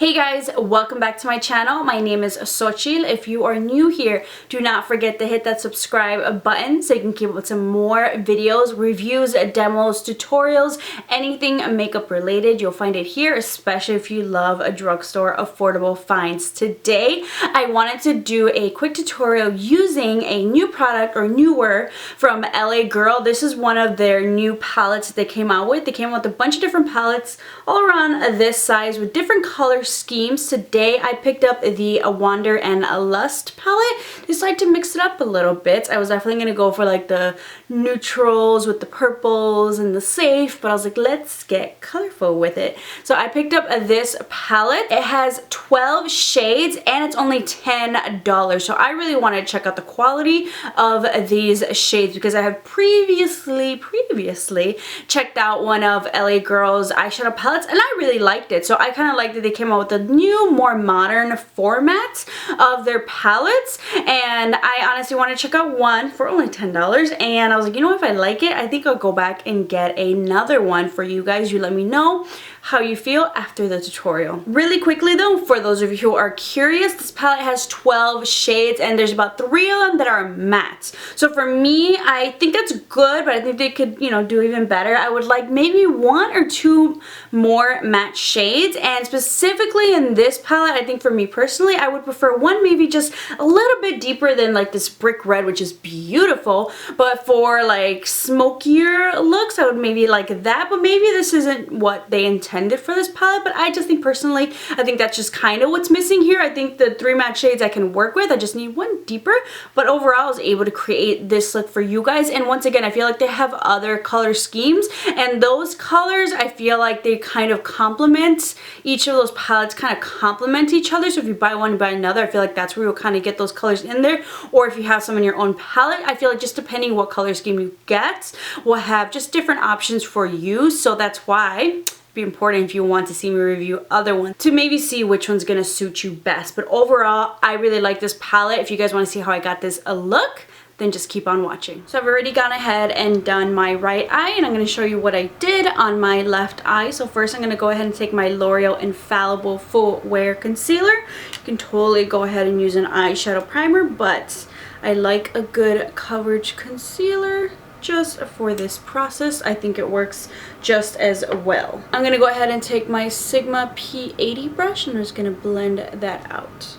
Hey guys, welcome back to my channel. My name is Xochitl. If you are new here, do not forget to hit that subscribe button so you can keep up with some more videos, reviews, demos, tutorials, anything makeup related. You'll find it here, especially if you love a drugstore affordable finds. Today, I wanted to do a quick tutorial using a new product or newer from LA Girl. This is one of their new palettes that they came out with. They came out with a bunch of different palettes all around this size with different colors schemes. Today I picked up the Wanderlust palette. Decided to mix it up a little bit. I was definitely going to go for like the neutrals with the purples and the safe, but I was like, let's get colorful with it. So I picked up this palette. It has 12 shades and it's only $10. So I really wanted to check out the quality of these shades because I have previously checked out one of LA Girl's eyeshadow palettes and I really liked it. So I kind of liked that they came out with a new, more modern format of their palettes, and I honestly want to check out one for only $10, and I was like, you know, if I like it, I think I'll go back and get another one for you guys. You let me know how you feel after the tutorial. Really quickly though, for those of you who are curious, this palette has 12 shades and there's about 3 of them that are matte. So for me, I think that's good, but I think they could, you know, do even better. I would like maybe 1 or 2 more matte shades, and specifically in this palette, I think for me personally, I would prefer one maybe just a little bit deeper than like this brick red, which is beautiful, but for like smokier looks, I would maybe like that, but maybe this isn't what they intended for this palette. But I just think personally, I think that's just kind of what's missing here. I think the 3 matte shades I can work with. I just need one deeper, but overall I was able to create this look for you guys. And once again, I feel like they have other color schemes, and those colors I feel like they kind of complement, each of those palettes kind of complement each other. So if you buy one, you buy another. I feel like that's where you'll kind of get those colors in there. Or if you have some in your own palette, I feel like just depending what color scheme you get, will have just different options for you. So that's why be important if you want to see me review other ones to maybe see which one's gonna suit you best. But overall, I really like this palette. If you guys want to see how I got this a look, then just keep on watching. So I've already gone ahead and done my right eye, and I'm going to show you what I did on my left eye. So first I'm going to go ahead and take my L'Oreal Infallible Full Wear Concealer. You can totally go ahead and use an eyeshadow primer, but I like a good coverage concealer just for this process. I think it works just as well. I'm going to go ahead and take my Sigma P80 brush and I'm just going to blend that out.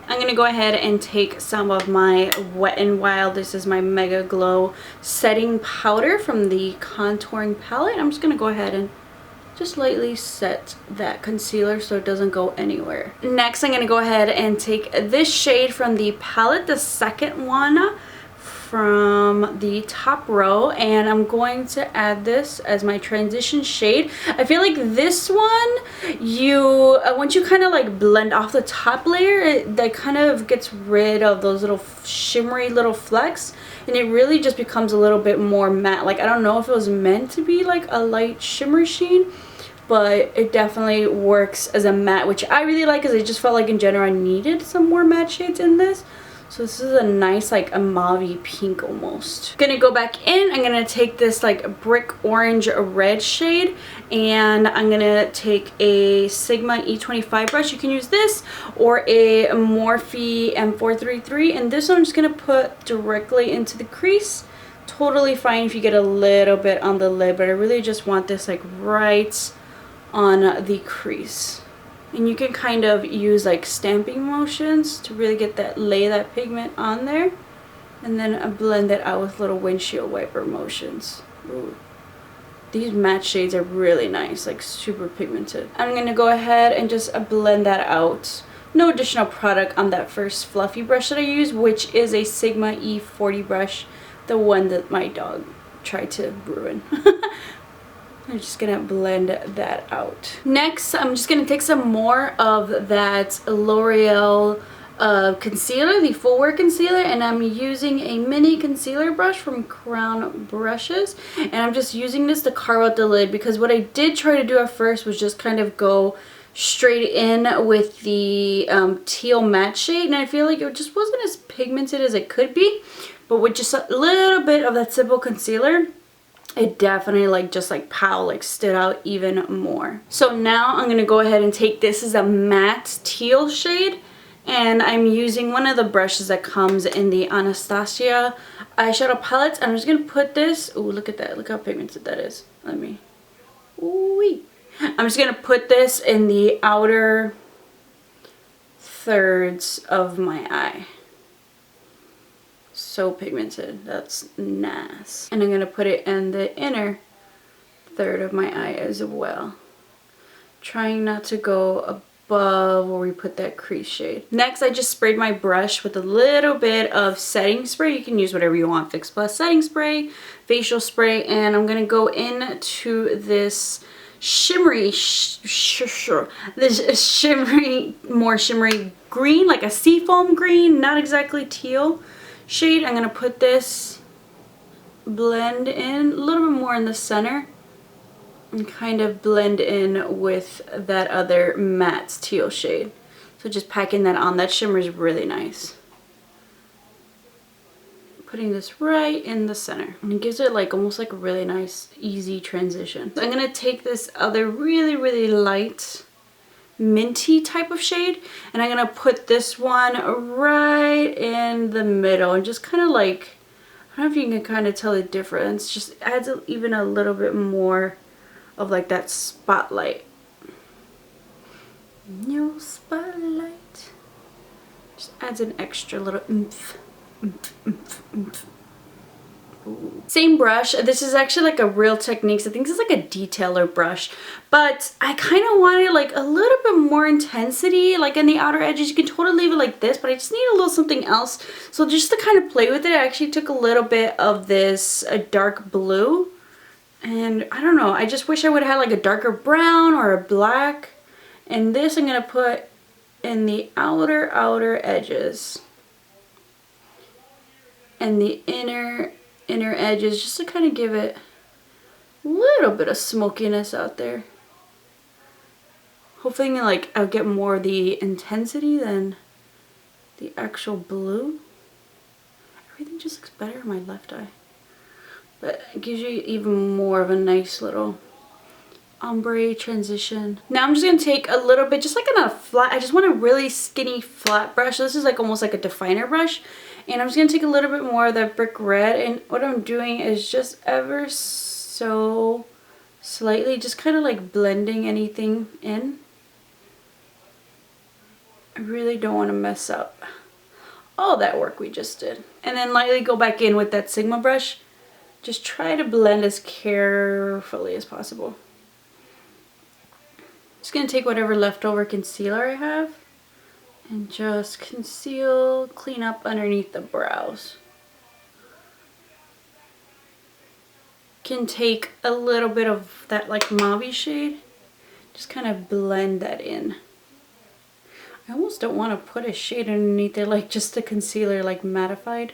I'm going to go ahead and take some of my Wet n Wild. This is my Mega Glow setting powder from the contouring palette. I'm just going to go ahead and just lightly set that concealer so it doesn't go anywhere. Next, I'm going to go ahead and take this shade from the palette, the second one from the top row, and I'm going to add this as my transition shade. I feel like this one, once you kind of like blend off the top layer, that kind of gets rid of those little shimmery little flecks, and it really just becomes a little bit more matte. Like, I don't know if it was meant to be like a light shimmer sheen, but it definitely works as a matte, which I really like because I just felt like in general I needed some more matte shades in this. So this is a nice like a mauve pink almost. Gonna go back in. I'm gonna take this like brick orange red shade, and I'm gonna take a Sigma E25 brush. You can use this or a Morphe M433, and this one I'm just gonna put directly into the crease. Totally fine if you get a little bit on the lid, but I really just want this like right on the crease. And you can kind of use like stamping motions to really get that, lay that pigment on there, and then blend it out with little windshield wiper motions. Ooh. These matte shades are really nice, like super pigmented. I'm gonna go ahead and just blend that out. No additional product on that first fluffy brush that I used, which is a Sigma E40 brush, the one that my dog tried to ruin. I'm just gonna blend that out. Next, I'm just gonna take some more of that L'Oreal concealer, the Full Wear Concealer, and I'm using a mini concealer brush from Crown Brushes, and I'm just using this to carve out the lid, because what I did try to do at first was just kind of go straight in with the teal matte shade, and I feel like it just wasn't as pigmented as it could be, but with just a little bit of that simple concealer, it definitely like just like pow, like stood out even more. So now I'm gonna go ahead and take this as a matte teal shade, and I'm using one of the brushes that comes in the Anastasia eyeshadow palettes. I'm just gonna put this, ooh, look at that, look how pigmented that is. Let me, ooh-wee. I'm just gonna put this in the outer thirds of my eye. So pigmented, that's nice. And I'm gonna put it in the inner third of my eye as well, trying not to go above where we put that crease shade. Next, I just sprayed my brush with a little bit of setting spray. You can use whatever you want, Fix Plus setting spray, facial spray, and I'm gonna go into this shimmery, more shimmery green, like a seafoam green, not exactly teal shade. I'm gonna put this, blend in a little bit more in the center, and kind of blend in with that other matte teal shade. So just packing that on. That shimmer is really nice. Putting this right in the center, and it gives it like almost like a really nice easy transition. So I'm gonna take this other really light minty type of shade, and I'm gonna put this one right in the middle and just kind of like, I don't know if you can kind of tell the difference, just adds even a little bit more of like that spotlight. No spotlight. Just adds an extra little oomph. Same brush. This is actually like a Real Techniques. I think this is like a detailer brush, but I kind of wanted like a little bit more intensity like in the outer edges. You can totally leave it like this, but I just need a little something else. So just to kind of play with it, I actually took a little bit of this dark blue, and I don't know, I just wish I would have had like a darker brown or a black. And this I'm gonna put in the outer edges and the inner edges, just to kind of give it a little bit of smokiness out there. Hopefully like I'll get more of the intensity than the actual blue. Everything just looks better in my left eye, but it gives you even more of a nice little ombre transition. Now I'm just gonna take a little bit, just like in a flat, I just want a really skinny flat brush. This is like almost like a definer brush, and I'm just gonna take a little bit more of that brick red, and what I'm doing is just ever so slightly just kind of like blending anything in. I really don't want to mess up all that work we just did. And then lightly go back in with that Sigma brush. Just try to blend as carefully as possible. Just gonna take whatever leftover concealer I have and just conceal, clean up underneath the brows. Can take a little bit of that like mauve shade, just kind of blend that in. I almost don't want to put a shade underneath it, like just the concealer like mattified.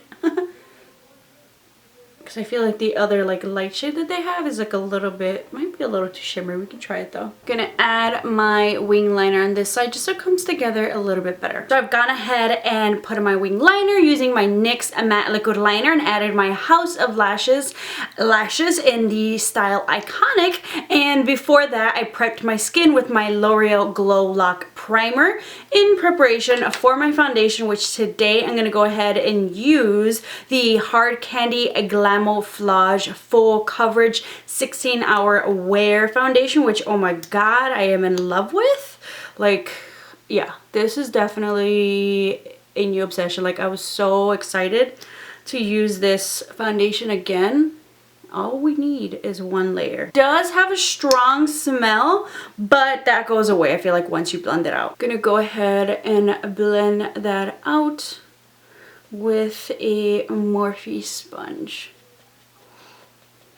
Because I feel like the other like light shade that they have is like a little bit, might be a little too shimmery. We can try it though. Gonna add my wing liner on this side just so it comes together a little bit better. So I've gone ahead and put on my wing liner using my NYX matte liquid liner and added my House of Lashes in the style Iconic. And before that, I prepped my skin with my L'Oreal Glow Lock Primer in preparation for my foundation, which today I'm gonna go ahead and use the Hard Candy GLAMOFLAUGE Full Coverage 16-Hour Wear Foundation, which, oh my god, I am in love with. Like, yeah, this is definitely a new obsession. Like, I was so excited to use this foundation again. All we need is one layer. Does have a strong smell, but that goes away, I feel like, once you blend it out. Gonna go ahead and blend that out with a Morphe sponge.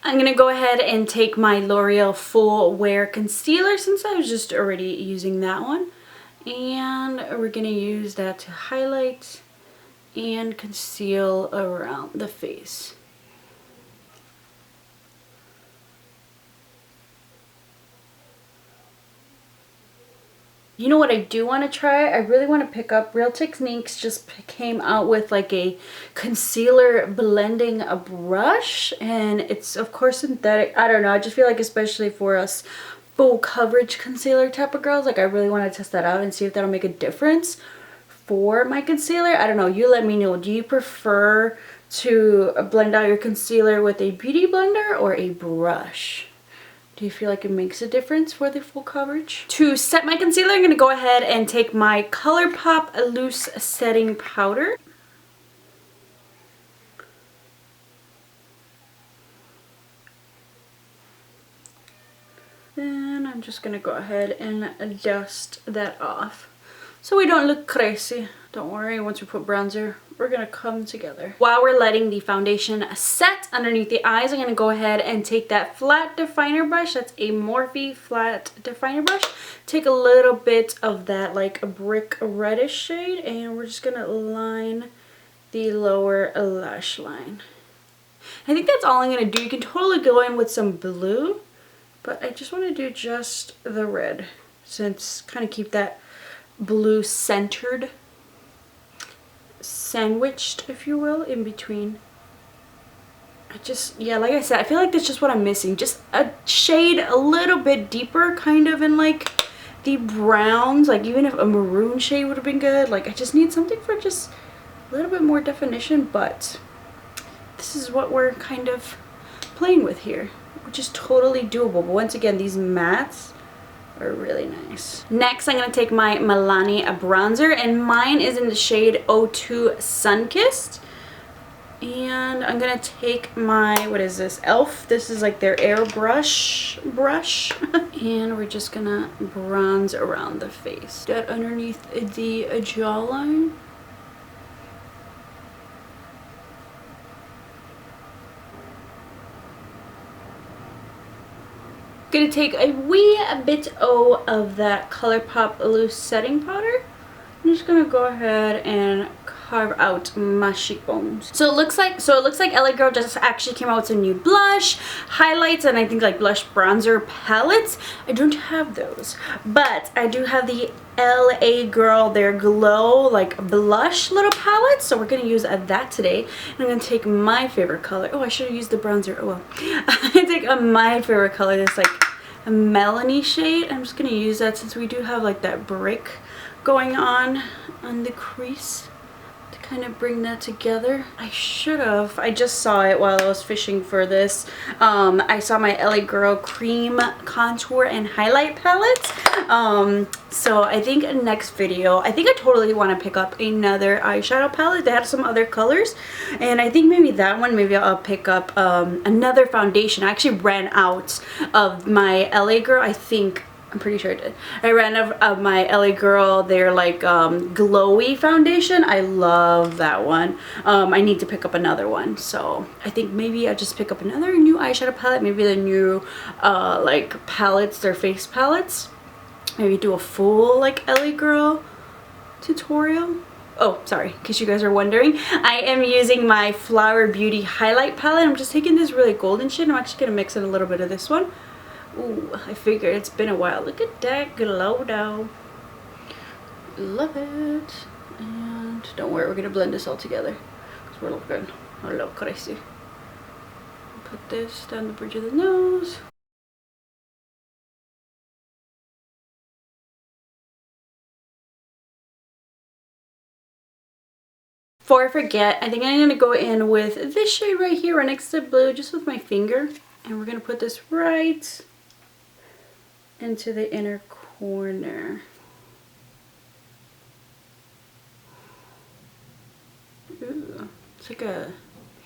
I'm gonna go ahead and take my L'Oreal Full Wear Concealer, since I was just already using that one, and we're gonna use that to highlight and conceal around the face. You know what I do want to try? I really want to pick up, Real Techniques just came out with like a concealer blending a brush, and it's of course synthetic. I don't know, I just feel like especially for us full coverage concealer type of girls, like I really want to test that out and see if that'll make a difference for my concealer. I don't know, you let me know. Do you prefer to blend out your concealer with a beauty blender or a brush? Do you feel like it makes a difference for the full coverage? To set my concealer, I'm going to go ahead and take my ColourPop Loose Setting Powder. Then I'm just going to go ahead and dust that off so we don't look crazy. Don't worry, once we put bronzer, we're gonna come together. While we're letting the foundation set underneath the eyes, I'm gonna go ahead and take that flat definer brush. That's a Morphe flat definer brush. Take a little bit of that like a brick reddish shade, and we're just gonna line the lower lash line. I think that's all I'm gonna do. You can totally go in with some blue, but I just want to do just the red, since kind of keep that blue centered, sandwiched, if you will, in between. I just, yeah, like I said, I feel like that's just what I'm missing. Just a shade a little bit deeper, kind of in like the browns. Like even if a maroon shade would have been good. Like I just need something for just a little bit more definition, but this is what we're kind of playing with here, which is totally doable. But once again, these mattes are really nice. Next, I'm going to take my Milani bronzer, and mine is in the shade 02 Sunkissed. And I'm going to take my, what is this, e.l.f. This is like their airbrush brush. And we're just going to bronze around the face. That underneath the jawline. Gonna take a wee bit of that ColourPop Loose Setting Powder. I'm just gonna go ahead and carve out my cheekbones. So it looks like LA Girl just actually came out with some new blush, highlights, and I think like blush bronzer palettes. I don't have those, but I do have the LA Girl, their glow like blush little palette, so we're gonna use that today. And I'm gonna take my favorite color. Oh, I should have used the bronzer. Oh well. I'm gonna take my favorite color, this like a melony shade. I'm just gonna use that since we do have like that brick going on the crease, to kind of bring that together. I just saw it while I was fishing for this. I saw my LA Girl cream contour and highlight palette. So I think next video, I think I totally want to pick up another eyeshadow palette. They have some other colors, and I think maybe that one, maybe I'll pick up another foundation. I actually ran out of my LA Girl, I'm pretty sure I did. I ran out of my LA Girl, their like glowy foundation. I love that one. I need to pick up another one. So I think maybe I'll just pick up another new eyeshadow palette. Maybe the new like palettes, their face palettes. Maybe do a full like LA Girl tutorial. Oh, sorry, in case you guys are wondering, I am using my Flower Beauty highlight palette. I'm just taking this really golden shade. I'm actually gonna mix in a little bit of this one. Ooh, I figured it's been a while. Look at that glow though. Love it. And don't worry, we're gonna blend this all together because we're looking a little crazy. Put this down the bridge of the nose. Before I forget, I think I'm gonna go in with this shade right here right next to blue, just with my finger. And we're gonna put this right into the inner corner. Ooh, it's like a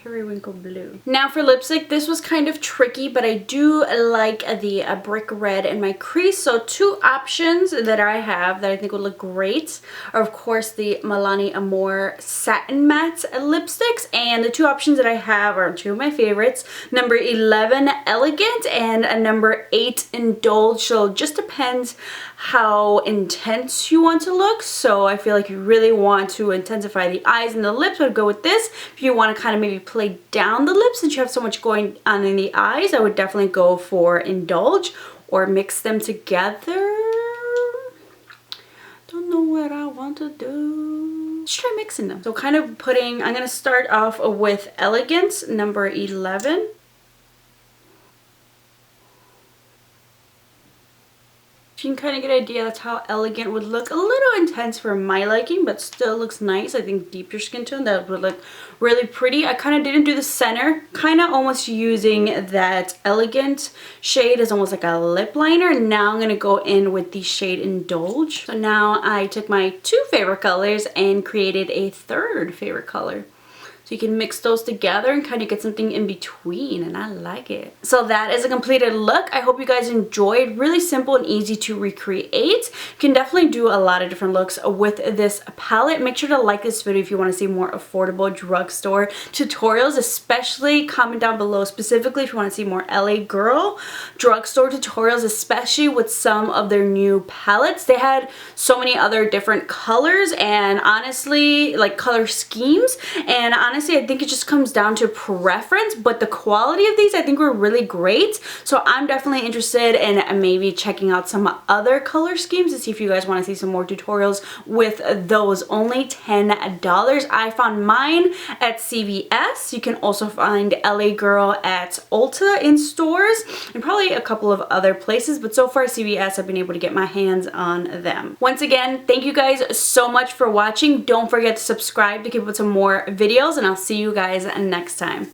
periwinkle blue. Now for lipstick, this was kind of tricky, but I do like the brick red in my crease. So two options that I have that I think would look great are of course the Milani Amore Satin Matte lipsticks, and the two options that I have are two of my favorites, number 11 Elegant and a number 8 Indulge. So it just depends how intense you want to look. So I feel like if you really want to intensify the eyes and the lips, I would go with this. If you want to kind of maybe play down the lips since you have so much going on in the eyes, I would definitely go for Indulge, or mix them together. want to do. Let's try mixing them. So kind of putting, I'm going to start off with Elegance number 11. You can kind of get an idea that's how Elegant would look. A little intense for my liking, but still looks nice. I think deeper skin tone, that would look really pretty. I kind of didn't do the center, kind of almost using that Elegant shade as almost like a lip liner. Now I'm going to go in with the shade Indulge. So now I took my 2 favorite colors and created a 3rd favorite color. So you can mix those together and kind of get something in between, and I like it. So that is a completed look. I hope you guys enjoyed. Really simple and easy to recreate. You can definitely do a lot of different looks with this palette. Make sure to like this video if you want to see more affordable drugstore tutorials, especially comment down below specifically if you want to see more LA Girl drugstore tutorials, especially with some of their new palettes. They had so many other different colors and honestly, like color schemes, and honestly I think it just comes down to preference, but the quality of these I think were really great. So I'm definitely interested in maybe checking out some other color schemes to see if you guys want to see some more tutorials with those. Only $10. I found mine at CVS. You can also find LA Girl at Ulta in stores and probably a couple of other places, but so far CVS I've been able to get my hands on them. Once again, thank you guys so much for watching. Don't forget to subscribe to keep up with some more videos, and I'll see you guys next time.